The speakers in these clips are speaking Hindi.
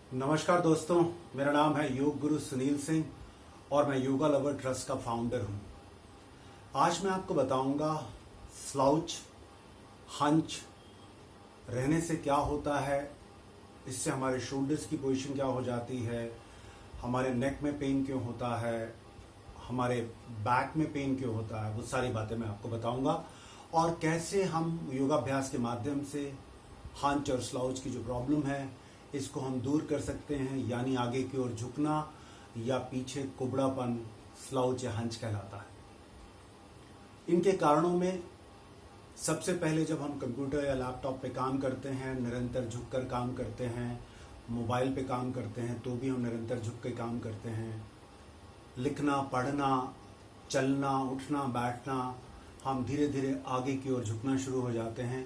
नमस्कार दोस्तों, मेरा नाम है योग गुरु सुनील सिंह और मैं योगा लवर ट्रस्ट का फाउंडर हूं। आज मैं आपको बताऊंगा स्लाउच हंच रहने से क्या होता है, इससे हमारे शोल्डर्स की पोजीशन क्या हो जाती है, हमारे नेक में पेन क्यों होता है, हमारे बैक में पेन क्यों होता है, वो सारी बातें मैं आपको बताऊंगा। और कैसे हम योगाभ्यास के माध्यम से हंच और स्लाउच की जो प्रॉब्लम है इसको हम दूर कर सकते हैं, यानी आगे की ओर झुकना या पीछे कुबड़ापन स्लाउच या हंच कहलाता है। इनके कारणों में सबसे पहले जब हम कंप्यूटर या लैपटॉप पे काम करते हैं, निरंतर झुककर काम करते हैं, मोबाइल पे काम करते हैं तो भी हम निरंतर झुक के काम करते हैं, लिखना पढ़ना चलना उठना बैठना, हम धीरे धीरे आगे की ओर झुकना शुरू हो जाते हैं।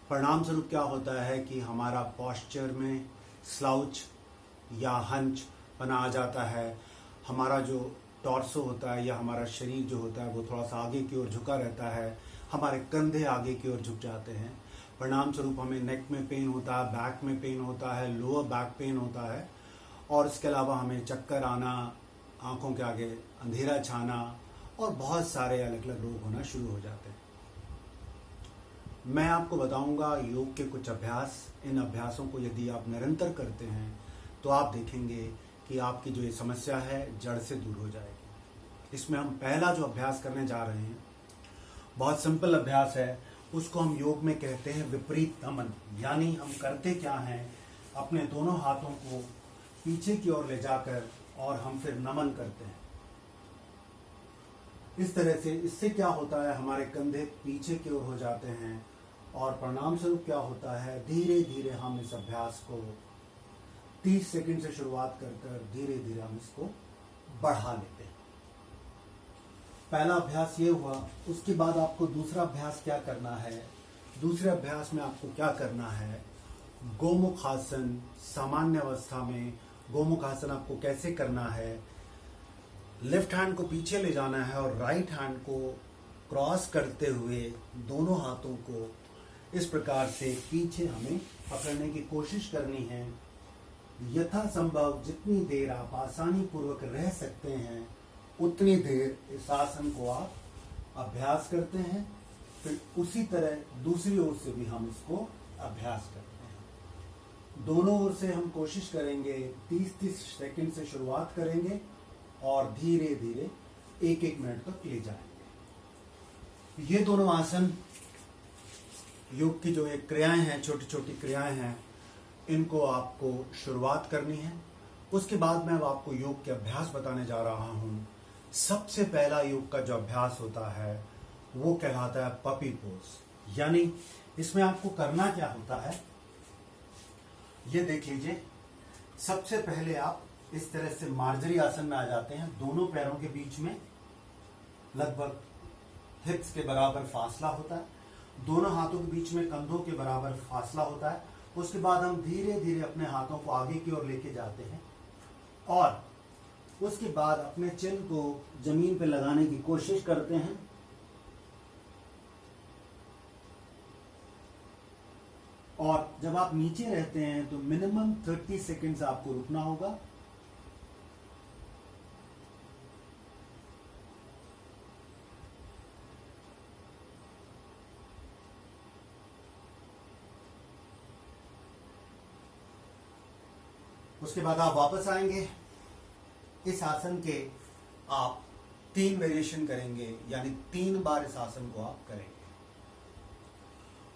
परिणाम स्वरूप क्या होता है कि हमारा पॉस्चर में स्लाउच या हंच बना आ जाता है, हमारा जो टॉर्सो होता है या हमारा शरीर जो होता है वो थोड़ा सा आगे की ओर झुका रहता है, हमारे कंधे आगे की ओर झुक जाते हैं। परिणाम स्वरूप हमें नेक में पेन होता है, बैक में पेन होता है, लोअर बैक पेन होता है और इसके अलावा हमें चक्कर आना, आंखों के आगे अंधेरा छाना और बहुत सारे अलग अलग रोग होना शुरू हो जाते हैं। मैं आपको बताऊंगा योग के कुछ अभ्यास। इन अभ्यासों को यदि आप निरंतर करते हैं तो आप देखेंगे कि आपकी जो ये समस्या है जड़ से दूर हो जाएगी। इसमें हम पहला जो अभ्यास करने जा रहे हैं बहुत सिंपल अभ्यास है, उसको हम योग में कहते हैं विपरीत नमन। यानी हम करते क्या हैं, अपने दोनों हाथों को पीछे की ओर ले जाकर और हम फिर नमन करते हैं इस तरह से। इससे क्या होता है, हमारे कंधे पीछे की ओर हो जाते हैं और परिणाम स्वरूप क्या होता है, धीरे धीरे हम इस अभ्यास को 30 सेकंड से शुरुआत कर धीरे धीरे हम इसको बढ़ा लेते हैं। पहला अभ्यास ये हुआ। उसके बाद आपको दूसरा अभ्यास क्या करना है, दूसरे अभ्यास में आपको क्या करना है, गोमुख आसन। सामान्य अवस्था में गोमुख आसन आपको कैसे करना है, लेफ्ट हैंड को पीछे ले जाना है और राइट हैंड को क्रॉस करते हुए दोनों हाथों को इस प्रकार से पीछे हमें पकड़ने की कोशिश करनी है। यथासंभव जितनी देर आप आसानी पूर्वक रह सकते हैं उतनी देर इस आसन को आप अभ्यास करते हैं। फिर उसी तरह दूसरी ओर से भी हम इसको अभ्यास करते हैं। दोनों ओर से हम कोशिश करेंगे, 30-30 सेकंड से शुरुआत करेंगे और धीरे धीरे 1-1 मिनट तक ले जाएंगे। ये दोनों आसन योग की जो एक क्रियाएं हैं, छोटी छोटी क्रियाएं हैं, इनको आपको शुरुआत करनी है। उसके बाद मैं अब आपको योग के अभ्यास बताने जा रहा हूं। सबसे पहला योग का जो अभ्यास होता है वो कहलाता है पपी पोज। यानी इसमें आपको करना क्या होता है, ये देख लीजिए। सबसे पहले आप इस तरह से मार्जरी आसन में आ जाते हैं। दोनों पैरों के बीच में लगभग हिप्स के बराबर फासला होता है, दोनों हाथों के बीच में कंधों के बराबर फासला होता है। उसके बाद हम धीरे धीरे अपने हाथों को आगे की ओर लेके जाते हैं और उसके बाद अपने चिन को जमीन पे लगाने की कोशिश करते हैं। और जब आप नीचे रहते हैं तो मिनिमम 30 सेकेंड्स आपको रुकना होगा। उसके बाद आप वापस आएंगे। इस आसन के आप 3 वेरिएशन करेंगे, यानी 3 बार इस आसन को आप करेंगे।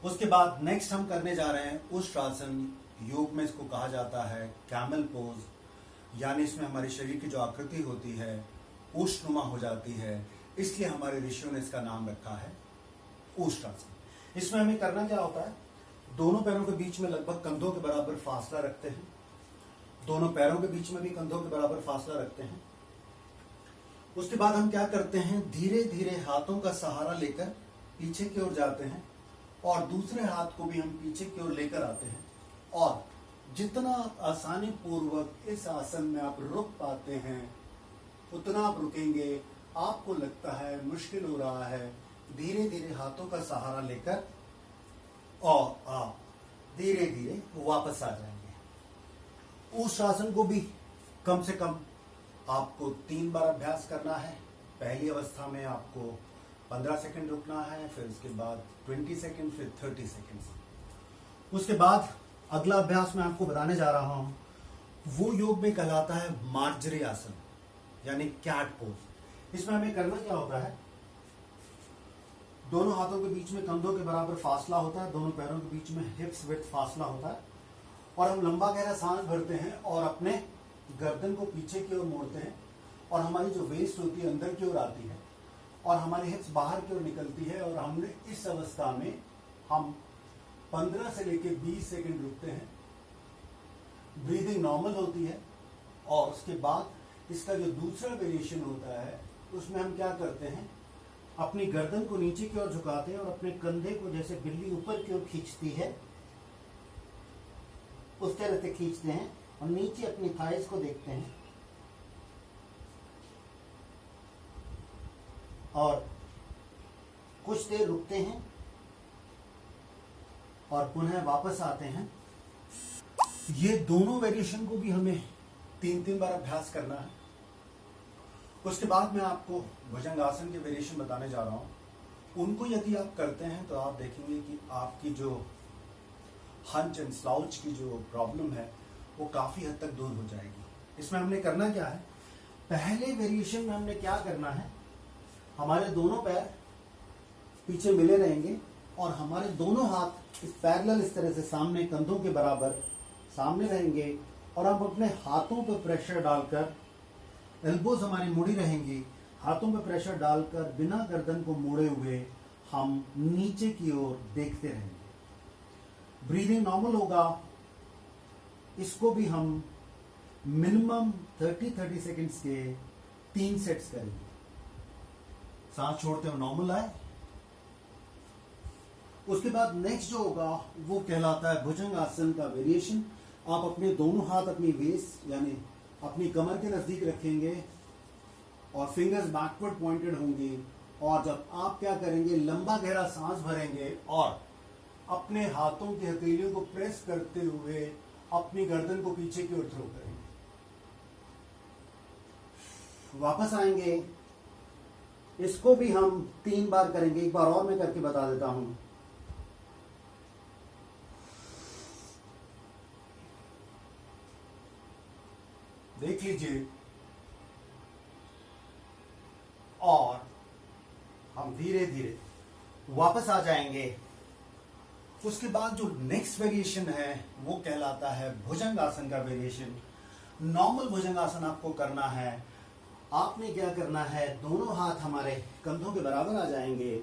उसके बाद नेक्स्ट हम करने जा रहे हैं उष्ट्रासन। योग में इसको कहा जाता है कैमल पोज। यानी इसमें हमारे शरीर की जो आकृति होती है उष्टनुमा हो जाती है, इसलिए हमारे ऋषियों ने इसका नाम रखा है उष्ट्रासन। इसमें हमें करना क्या होता है, दोनों पैरों के बीच में लगभग कंधों के बराबर फासला रखते हैं, दोनों पैरों के बीच में भी कंधों के बराबर फासला रखते हैं। उसके बाद हम क्या करते हैं, धीरे धीरे हाथों का सहारा लेकर पीछे की ओर जाते हैं और दूसरे हाथ को भी हम पीछे की ओर लेकर आते हैं। और जितना आसानी पूर्वक इस आसन में आप रुक पाते हैं उतना आप रुकेंगे। आपको लगता है मुश्किल हो रहा है, धीरे धीरे हाथों का सहारा लेकर और आप धीरे धीरे वापस आ जाएंगे। उस आसन को भी कम से कम आपको 3 बार अभ्यास करना है। पहली अवस्था में आपको 15 सेकंड रुकना है, फिर उसके बाद 20 सेकंड, फिर 30 सेकंड। उसके बाद अगला अभ्यास मैं आपको बताने जा रहा हूं, वो योग में कहलाता है मार्जरी आसन, यानी कैट पोज। इसमें हमें करना क्या होता है, दोनों हाथों के बीच में कंधों के बराबर फासला होता है, दोनों पैरों के बीच में हिप्स विड्थ फासला होता है, और हम लंबा गहरा सांस भरते हैं और अपने गर्दन को पीछे की ओर मोड़ते हैं, और हमारी जो वेस्ट होती है अंदर की ओर आती है और हमारी हिप्स बाहर की ओर निकलती है। और हमने इस अवस्था में हम 15 से लेकर 20 सेकंड रुकते हैं। ब्रीदिंग नॉर्मल होती है। और उसके बाद इसका जो दूसरा वेरिएशन होता है उसमें हम क्या करते हैं, अपनी गर्दन को नीचे की ओर झुकाते हैं और अपने कंधे को जैसे बिल्ली ऊपर की ओर खींचती है उस तरह से खींचते हैं और नीचे अपनी थाइस को देखते हैं और कुछ देर रुकते हैं और पुनः वापस आते हैं। ये दोनों वेरिएशन को भी हमें 3-3 बार अभ्यास करना है। उसके बाद मैं आपको भुजंग आसन के वेरिएशन बताने जा रहा हूं। उनको यदि आप करते हैं तो आप देखेंगे कि आपकी जो हंच एंड स्लाउच की जो प्रॉब्लम है वो काफी हद तक दूर हो जाएगी। इसमें हमने करना क्या है, पहले वेरिएशन में हमने क्या करना है, हमारे दोनों पैर पीछे मिले रहेंगे और हमारे दोनों हाथ इस पैरेलल इस तरह से सामने कंधों के बराबर सामने रहेंगे और हम अपने हाथों पर प्रेशर डालकर, एल्बोज हमारी मुड़ी रहेंगी, हाथों पर प्रेशर डालकर बिना गर्दन को मोड़े हुए हम नीचे की ओर देखते रहेंगे। ब्रीदिंग नॉर्मल होगा। इसको भी हम मिनिमम 30 सेकंड्स के 3 सेट्स करेंगे। सांस छोड़ते हुए नॉर्मल आए। उसके बाद नेक्स्ट जो होगा वो कहलाता है भुजंग आसन का वेरिएशन। आप अपने दोनों हाथ अपनी वेस्ट यानी अपनी कमर के नजदीक रखेंगे और फिंगर्स बैकवर्ड पॉइंटेड होंगी। और जब आप क्या करेंगे, लंबा गहरा सांस भरेंगे और अपने हाथों की हथेलियों को प्रेस करते हुए अपनी गर्दन को पीछे की ओर थ्रो करेंगे। वापस आएंगे। इसको भी हम 3 बार करेंगे। एक बार और मैं करके बता देता हूं। देख लीजिए। और हम धीरे धीरे वापस आ जाएंगे। उसके बाद जो नेक्स्ट वेरिएशन है वो कहलाता है भुजंग आसन का वेरिएशन। नॉर्मल भुजंग आसन आपको करना है। आपने क्या करना है, दोनों हाथ हमारे कंधों के बराबर आ जाएंगे,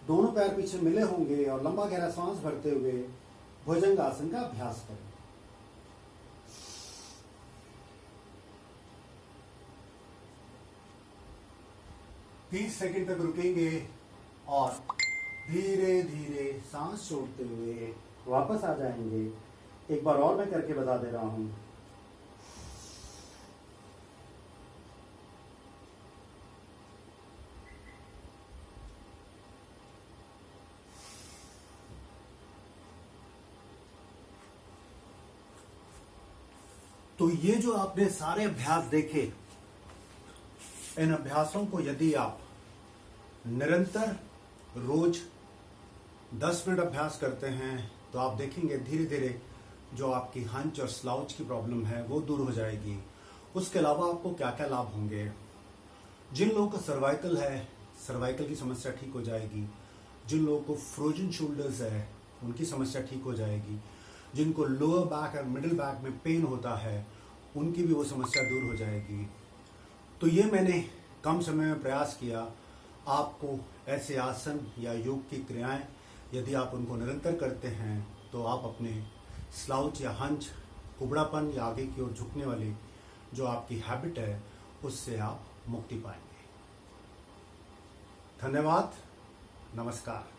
दोनों पैर पीछे मिले होंगे और लंबा गहरा सांस भरते हुए भुजंग आसन का अभ्यास करें। तीस सेकंड तक रुकेंगे और धीरे धीरे सांस छोड़ते हुए वापस आ जाएंगे। एक बार और मैं करके बता दे रहा हूं। तो ये जो आपने सारे अभ्यास देखे, इन अभ्यासों को यदि आप निरंतर रोज 10 मिनट अभ्यास करते हैं तो आप देखेंगे धीरे धीरे जो आपकी हंच और स्लाउच की प्रॉब्लम है वो दूर हो जाएगी। उसके अलावा आपको क्या क्या लाभ होंगे, जिन लोगों को सर्वाइकल है, सर्वाइकल की समस्या ठीक हो जाएगी। जिन लोगों को फ्रोजन शोल्डर्स है उनकी समस्या ठीक हो जाएगी। जिनको लोअर बैक और मिडिल बैक में पेन होता है उनकी भी वो समस्या दूर हो जाएगी। तो ये मैंने कम समय में प्रयास किया। आपको ऐसे आसन या योग की क्रियाएं यदि आप उनको निरंतर करते हैं तो आप अपने स्लाउच या हंच, कुबड़ापन या आगे की ओर झुकने वाली जो आपकी हैबिट है उससे आप मुक्ति पाएंगे। धन्यवाद। नमस्कार।